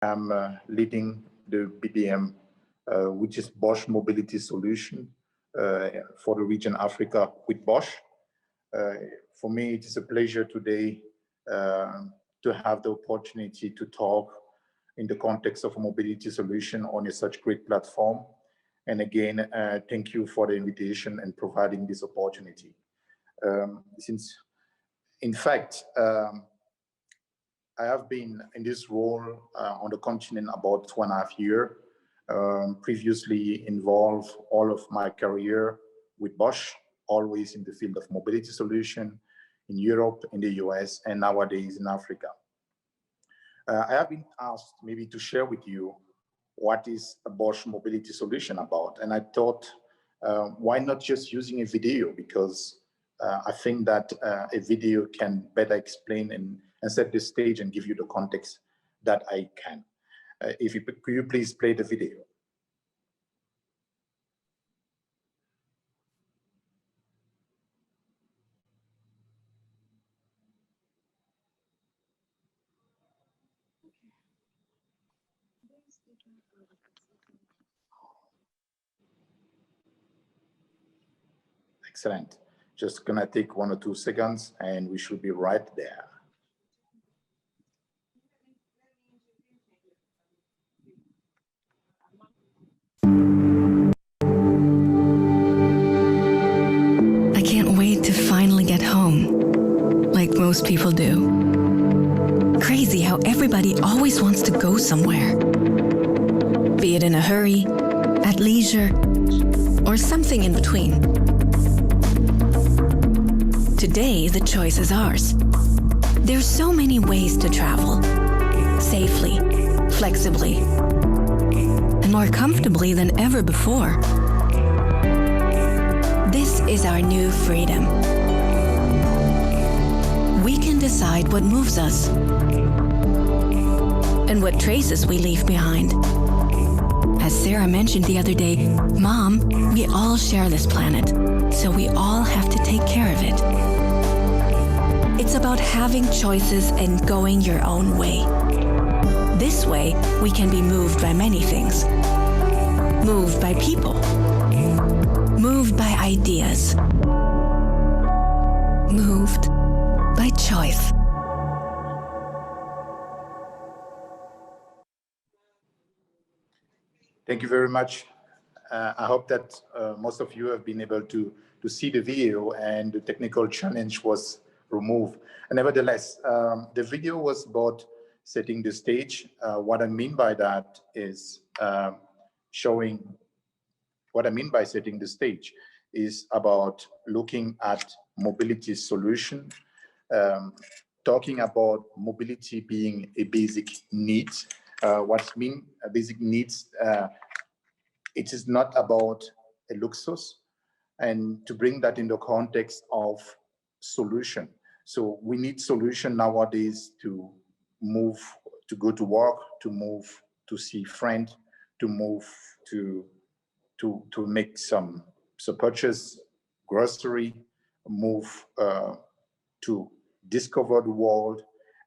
I'm leading the BDM, which is Bosch Mobility Solution for the region Africa with Bosch. For me, it is a pleasure today to have the opportunity to talk in the context of a mobility solution on a such great platform. And again, thank you for the invitation and providing this opportunity. In fact, I have been in this role on the continent about 2.5 years. Previously involved all of my career with Bosch, always in the field of mobility solution in Europe, in the US, and nowadays in Africa. I have been asked maybe to share with you what is a Bosch mobility solution about. And I thought, why not just using a video? Because I think that a video can better explain and set the stage and give you the context that I can. Could you please play the video? Excellent. Just gonna take 1 or 2 seconds and we should be right there. I can't wait to finally get home, like most people do. Crazy how everybody always wants to go somewhere. Be it in a hurry, at leisure, or something in between. Today, the choice is ours. There's so many ways to travel, safely, flexibly, and more comfortably than ever before. This is our new freedom. We can decide what moves us and what traces we leave behind. As Sarah mentioned the other day, Mom, we all share this planet, so we all have to take care of it. It's about having choices and going your own way. This way, we can be moved by many things. Moved by people. Moved by ideas. Moved by choice. Thank you very much. I hope that most of you have been able to see the video and the technical challenge was removed. And nevertheless, the video was about setting the stage. What I mean by that is showing what I mean by setting the stage is about looking at mobility solution, talking about mobility being a basic need. What mean a basic needs? It is not about a luxus, and to bring that into context of solution. So we need solution nowadays to move, to go to work, to move, to see friend, to move to make some purchase, grocery, move to discover the world,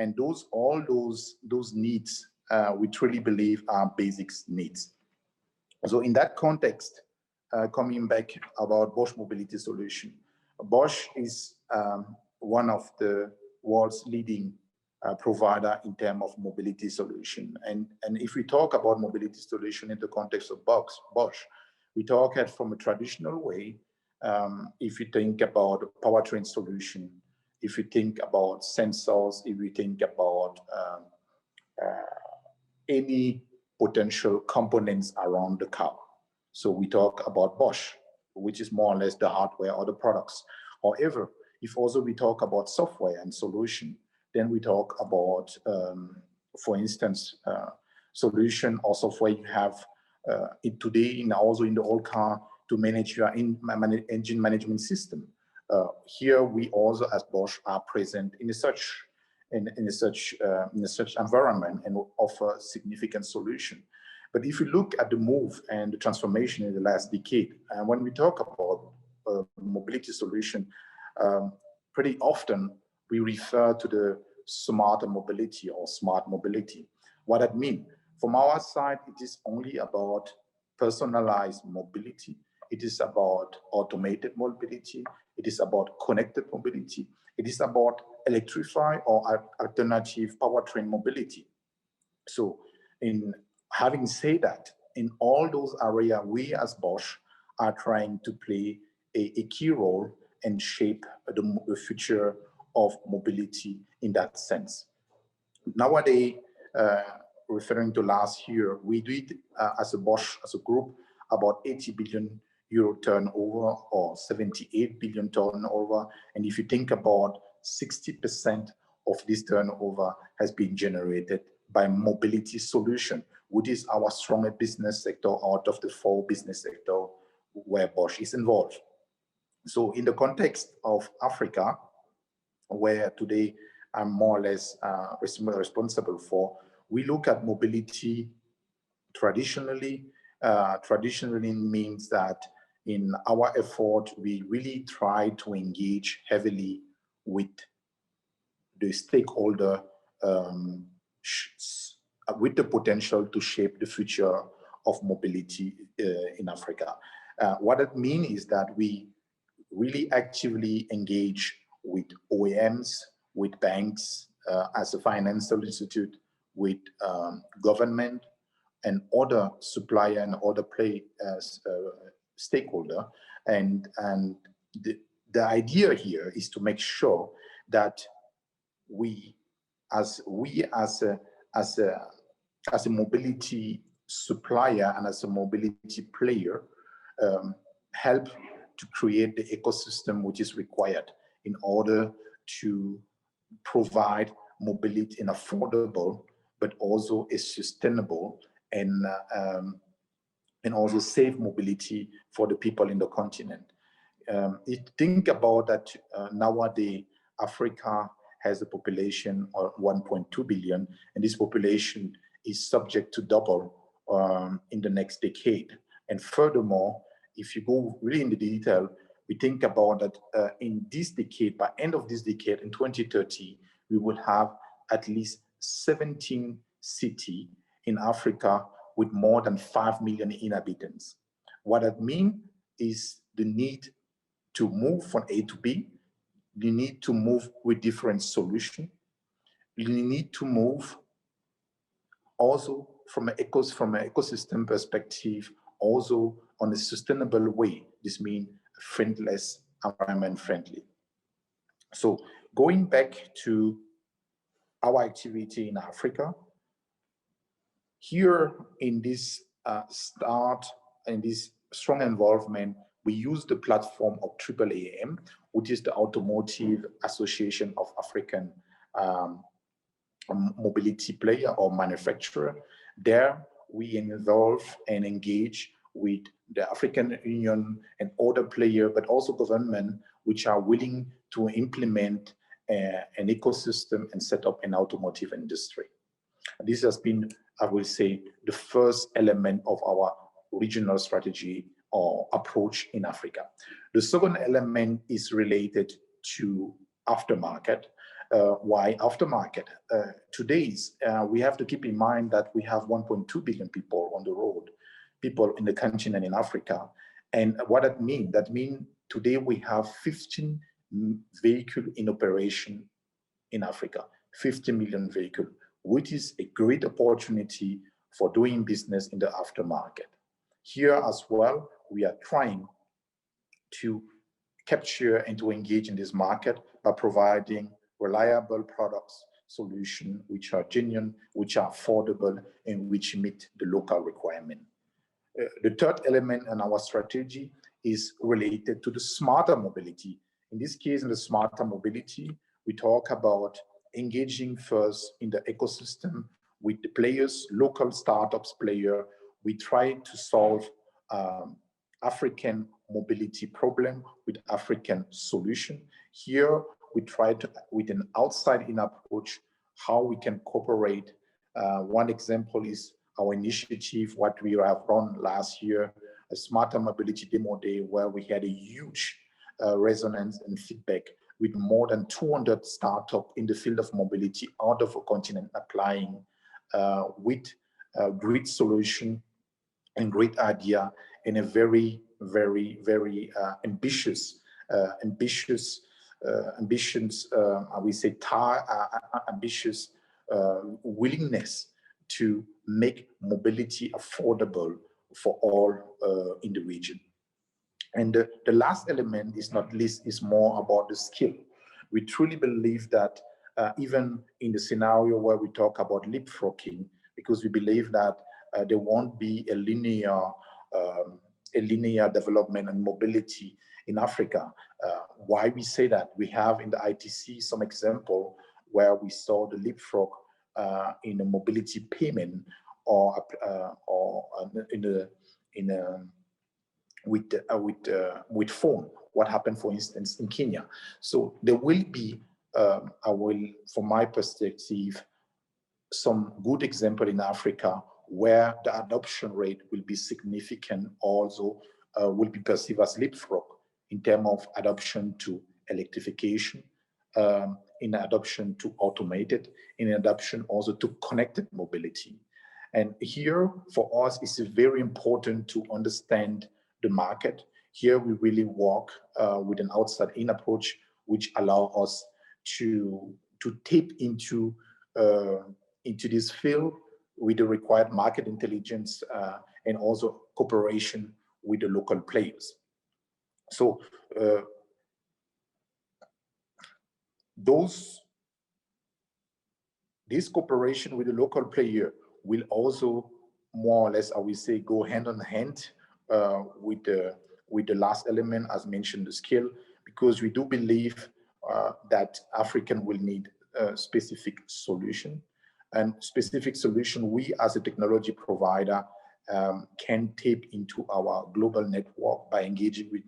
and all those needs we truly believe are basic needs. So in that context, coming back about Bosch Mobility Solution, Bosch is one of the world's leading provider in terms of mobility solution. And if we talk about mobility solution in the context of Bosch, we talk it from a traditional way. If you think about powertrain solution, if you think about sensors, if we think about any potential components around the car. So we talk about Bosch, which is more or less the hardware or the products. However, if also we talk about software and solution, then we talk about, for instance, solution or software you have today also in the old car to manage your engine management system. Here we also as Bosch are present in such environment and offer significant solution. But if you look at the move and the transformation in the last decade, and when we talk about mobility solution, pretty often we refer to the smarter mobility or smart mobility. What that means? From our side, it is only about personalized mobility. It is about automated mobility. It is about connected mobility. It is about electrified or alternative powertrain mobility. So in having said that, in all those areas, we as Bosch are trying to play a key role and shape the future of mobility in that sense. Nowadays, referring to last year, we did as a Bosch, as a group, about 80 billion euro turnover or 78 billion turnover. And if you think about 60% of this turnover has been generated by mobility solution, which is our strongest business sector out of the 4 business sector where Bosch is involved. So in the context of Africa, where today I'm more or less responsible for, we look at mobility traditionally. Traditionally means that in our effort, we really try to engage heavily with the stakeholder with the potential to shape the future of mobility in Africa. What it means is that we really actively engage with OEMs, with banks as a financial institute, with government and other supplier and other stakeholder. And the idea here is to make sure that we as a mobility supplier and as a mobility player help to create the ecosystem which is required in order to provide mobility in affordable, but also a sustainable and also safe mobility for the people in the continent. Think about that nowadays, Africa has a population of 1.2 billion, and this population is subject to double in the next decade. And furthermore, if you go really in the detail, we think about that in this decade, by end of this decade, in 2030, we will have at least 17 cities in Africa with more than 5 million inhabitants. What that means is the need to move from A to B. You need to move with different solutions. You need to move also from an ecosystem perspective, also on a sustainable way. This means friendless, environment friendly. So going back to our activity in Africa, here in this in this strong involvement, we use the platform of AAAM, which is the Automotive Association of African mobility player or manufacturer. There we involve and engage with the African Union and other players, but also government, which are willing to implement an ecosystem and set up an automotive industry. This has been, I will say, the first element of our regional strategy or approach in Africa. The second element is related to aftermarket. Why aftermarket? We have to keep in mind that we have 1.2 billion people on the road, people in the continent in Africa. And what that means? That means today we have 15 vehicles in operation in Africa, 50 million vehicles, which is a great opportunity for doing business in the aftermarket. Here as well, we are trying to capture and to engage in this market by providing reliable products, solutions which are genuine, which are affordable, and which meet the local requirement. The third element in our strategy is related to the smarter mobility. In this case, in the smarter mobility, we talk about engaging first in the ecosystem with the players, local startups player. We try to solve African mobility problem with African solution. Here, we try to, with an outside-in approach, how we can cooperate. One example is our initiative, what we have run last year, a smarter mobility demo day, where we had a huge resonance and feedback with more than 200 startups in the field of mobility out of a continent applying with great solution and great idea, and a very, very, very ambitious, I will say, ambitious willingness to make mobility affordable for all in the region. And the last element is not least, is more about the skill. We truly believe that even in the scenario where we talk about leapfrogging, because we believe that there won't be a linear development and mobility in Africa. Why we say that? We have in the ITC some example where we saw the leapfrog in a mobility payment or with phone. What happened, for instance, in Kenya? So there will be, from my perspective, some good example in Africa where the adoption rate will be significant, also will be perceived as leapfrog in terms of adoption to electrification, in adoption to automated, in adoption also to connected mobility. And here for us, it's very important to understand the market. Here we really work with an outside-in approach, which allow us to tap into this field with the required market intelligence and also cooperation with the local players. So this cooperation with the local player will also more or less, I will say, go hand in hand with the last element, as mentioned, the skill, because we do believe that African will need a specific solution. And specific solution, we as a technology provider can tap into our global network by engaging with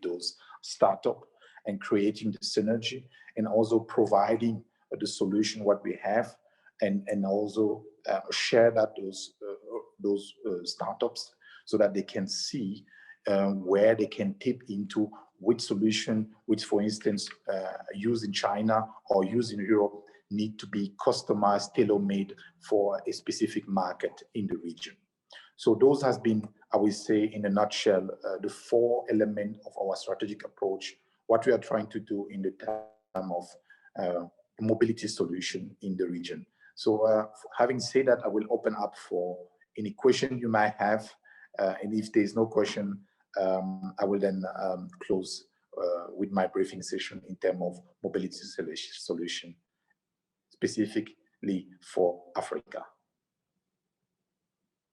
those startups and creating the synergy, and also providing the solution what we have, and also share that those startups so that they can see where they can tap into which solution, which, for instance, used in China or used in Europe, need to be customized, tailor-made for a specific market in the region. So those has been, I will say, in a nutshell, the 4 elements of our strategic approach, what we are trying to do in the term of mobility solution in the region. So having said that, I will open up for any question you might have. And if there's no question, I will then close with my briefing session in terms of mobility solution, specifically for Africa.